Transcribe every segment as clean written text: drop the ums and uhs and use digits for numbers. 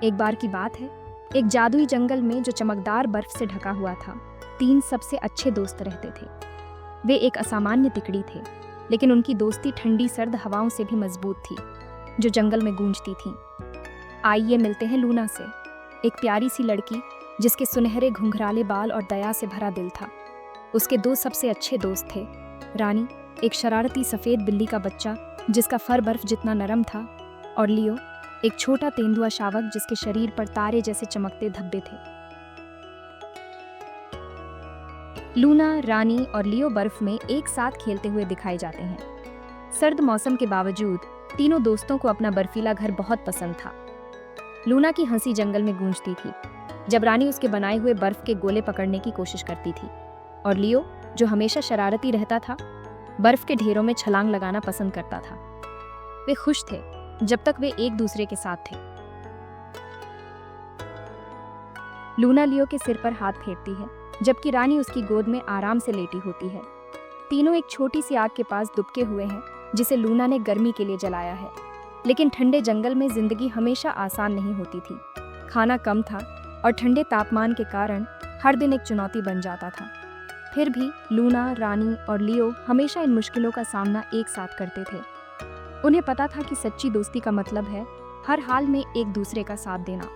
एक बार की बात है, एक जादुई जंगल में जो चमकदार बर्फ से ढका हुआ था, 3 सबसे अच्छे दोस्त रहते थे। वे एक असामान्य तिकड़ी थे, लेकिन उनकी दोस्ती ठंडी सर्द हवाओं से भी मजबूत थी, जो जंगल में गूंजती थीं। आइए मिलते हैं लूना से, एक प्यारी सी लड़की जिसके सुनहरे घुंघराले बाल और दया से भरा दिल था। उसके 2 सबसे अच्छे दोस्त थे, रानी, एक शरारती सफ़ेद बिल्ली का बच्चा जिसका फर बर्फ जितना नरम था, और लियो, एक छोटा तेंदुआ शावक जिसके शरीर पर तारे जैसे चमकते धब्बे थे। लूना, रानी और लियो बर्फ में एक साथ खेलते हुए दिखाए जाते हैं। सर्द मौसम के बावजूद तीनों दोस्तों को अपना बर्फीला घर बहुत पसंद था। लूना की हंसी जंगल में गूंजती थी जब रानी उसके बनाए हुए बर्फ के गोले पकड़ने की कोशिश करती थी, और लियो, जो हमेशा शरारती रहता था, बर्फ के ढेरों में छलांग लगाना पसंद करता था। वे खुश थे जब तक वे एक दूसरे के साथ थे। लूना लियो के सिर पर हाथ फेरती है, जबकि रानी उसकी गोद में आराम से लेटी होती है। तीनों एक छोटी सी आग के पास दुबके हुए हैं, जिसे लूना ने गर्मी के लिए जलाया है। लेकिन ठंडे जंगल में जिंदगी हमेशा आसान नहीं होती थी। खाना कम था और ठंडे तापमान के कारण हर दिन एक चुनौती बन जाता था। फिर भी लूना, रानी और लियो हमेशा इन मुश्किलों का सामना एक साथ करते थे। उन्हें पता था कि सच्ची दोस्ती का मतलब है हर हाल में एक दूसरे का साथ देना।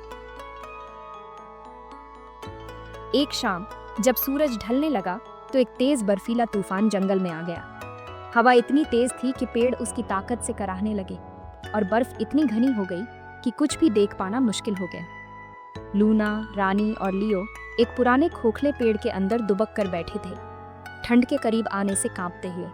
एक शाम जब सूरज ढलने लगा तो एक तेज बर्फीला तूफान जंगल में आ गया। हवा इतनी तेज थी कि पेड़ उसकी ताकत से कराहने लगे और बर्फ इतनी घनी हो गई कि कुछ भी देख पाना मुश्किल हो गया। लूना, रानी और लियो एक पुराने खोखले पेड़ के अंदर दुबक कर बैठे थे, ठंड के करीब आने से कांपते हुए।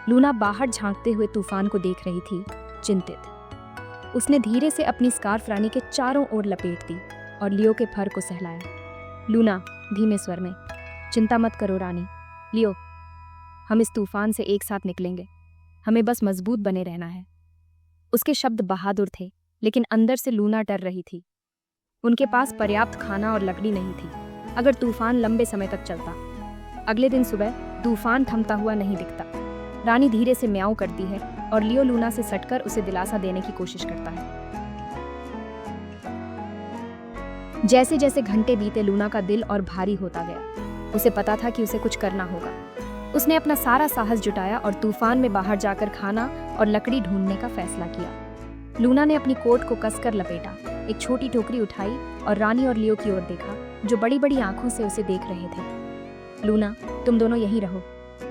लूना बाहर झांकते हुए तूफान को देख रही थी, चिंतित। उसने धीरे से अपनी स्कार्फ रानी के चारों ओर लपेट दी और लियो के फर को सहलाया। लूना धीमे स्वर में, चिंता मत करो रानी। लियो, हम इस तूफान से एक साथ निकलेंगे, हमें बस मजबूत बने रहना है। उसके शब्द बहादुर थे, लेकिन अंदर से लूना डर रही थी। उनके पास पर्याप्त खाना और लकड़ी नहीं थी अगर तूफान लंबे समय तक चलता। अगले दिन सुबह तूफान थमता हुआ नहीं दिखता। रानी धीरे से म्याऊं करती है और लियो लूना से सटकर उसे दिलासा देने की कोशिश करता है। जैसे जैसे घंटे बीते, लूना का दिल और भारी होता गया। उसे पता था कि उसे कुछ करना होगा। उसने अपना सारा साहस जुटाया और तूफान में बाहर जाकर खाना और लकड़ी ढूंढने का फैसला किया। लूना ने अपनी कोट को कसकर लपेटा, एक छोटी टोकरी उठाई और रानी और लियो की ओर देखा, जो बड़ी बड़ी आंखों से उसे देख रहे थे। लूना, तुम दोनों यहीं रहो,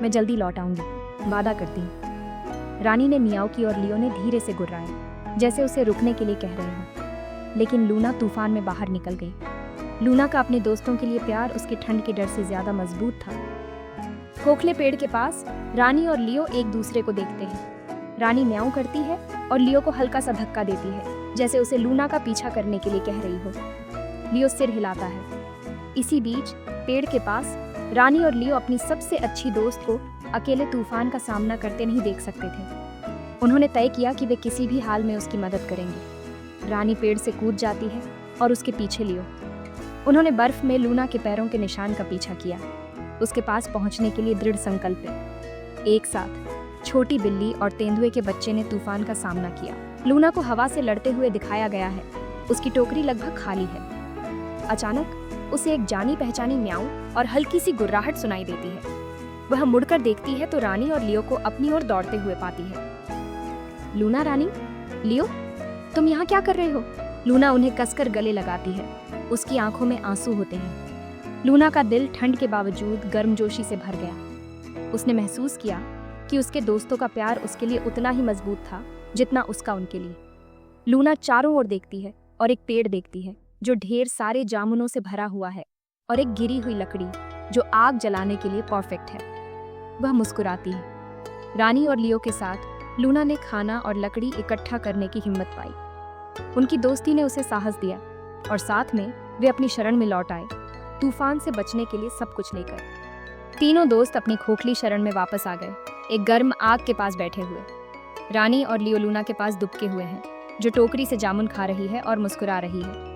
मैं जल्दी लौट आऊंगी, वादा करती हूं। रानी ने मियाओ की और लियो ने धीरे से गुर्राया, जैसे उसे रुकने के लिए कह रहे हो। लेकिन लूना तूफान में बाहर निकल गई। लूना का अपने दोस्तों के लिए प्यार उसके ठंड के डर से ज्यादा मजबूत था। खोखले पेड़ के पास रानी और लियो एक दूसरे को देखते हैं। रानी म्याऊं करती है और लियो को हल्का सा धक्का देती है, जैसे उसे लूना का पीछा करने के लिए कह रही हो। लियो सिर हिलाता है। इसी बीच पेड़ के पास रानी और लियो अपनी सबसे अच्छी दोस्त को अकेले तूफान का सामना करते नहीं देख सकते थे। उन्होंने तय किया कि वे किसी भी हाल में उसकी मदद करेंगे। रानी पेड़ से कूद जाती है और उसके पीछे लियो। उन्होंने बर्फ में लूना के पैरों के निशान का पीछा किया, उसके पास पहुंचने के लिए दृढ़ संकल्प है। एक साथ छोटी बिल्ली और तेंदुए के बच्चे ने तूफान का सामना किया। लूना को हवा से लड़ते हुए दिखाया गया है। उसकी टोकरी लगभग खाली है। अचानक उसे एक जानी पहचानी म्याऊं और हल्की सी गुर्राहट सुनाई देती है। वह मुड़कर देखती है तो रानी और लियो को अपनी ओर दौड़ते हुए पाती है। लूना, रानी, लियो, तुम यहाँ क्या कर रहे हो? लूना उन्हें कसकर गले लगाती है। उसकी आंखों में आंसू होते हैं। लूना का दिल ठंड के बावजूद गर्मजोशी से भर गया। उसने महसूस किया कि उसके दोस्तों का प्यार उसके लिए उतना ही मजबूत था जितना उसका उनके लिए। लूना चारों ओर देखती है और एक पेड़ देखती है जो ढेर सारे जामुनों से भरा हुआ है, और एक गिरी हुई लकड़ी जो आग जलाने के लिए परफेक्ट है। वह मुस्कुराती है। रानी और लियो के साथ लूना ने खाना और लकड़ी इकट्ठा करने की हिम्मत पाई। उनकी दोस्ती ने उसे साहस दिया और साथ में वे अपनी शरण में लौट आए, तूफान से बचने के लिए सब कुछ लेकर। तीनों दोस्त अपनी खोखली शरण में वापस आ गए, एक गर्म आग के पास बैठे हुए। रानी और लियो लूना के पास दुबके हुए हैं, जो टोकरी से जामुन खा रही है और मुस्कुरा रही है।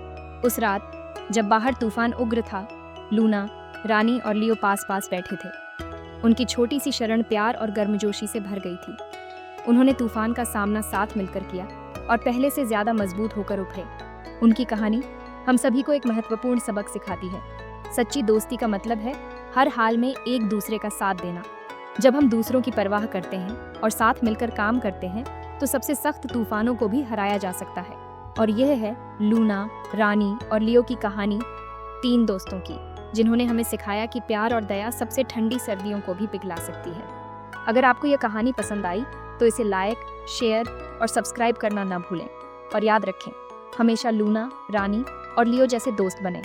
उस रात जब बाहर तूफान उग्र था, लूना, रानी और लियो पास पास बैठे थे। उनकी छोटी सी शरण प्यार और गर्मजोशी से भर गई थी। उन्होंने तूफान का सामना साथ मिलकर किया और पहले से ज्यादा मजबूत होकर उभरे। उनकी कहानी हम सभी को एक महत्वपूर्ण सबक सिखाती है। सच्ची दोस्ती का मतलब है हर हाल में एक दूसरे का साथ देना। जब हम दूसरों की परवाह करते हैं और साथ मिलकर काम करते हैं तो सबसे सख्त तूफानों को भी हराया जा सकता है। और यह है लूना, रानी और लियो की कहानी, 3 दोस्तों की, जिन्होंने हमें सिखाया कि प्यार और दया सबसे ठंडी सर्दियों को भी पिघला सकती है। अगर आपको यह कहानी पसंद आई तो इसे लाइक, शेयर और सब्सक्राइब करना न भूलें। और याद रखें, हमेशा लूना, रानी और लियो जैसे दोस्त बने।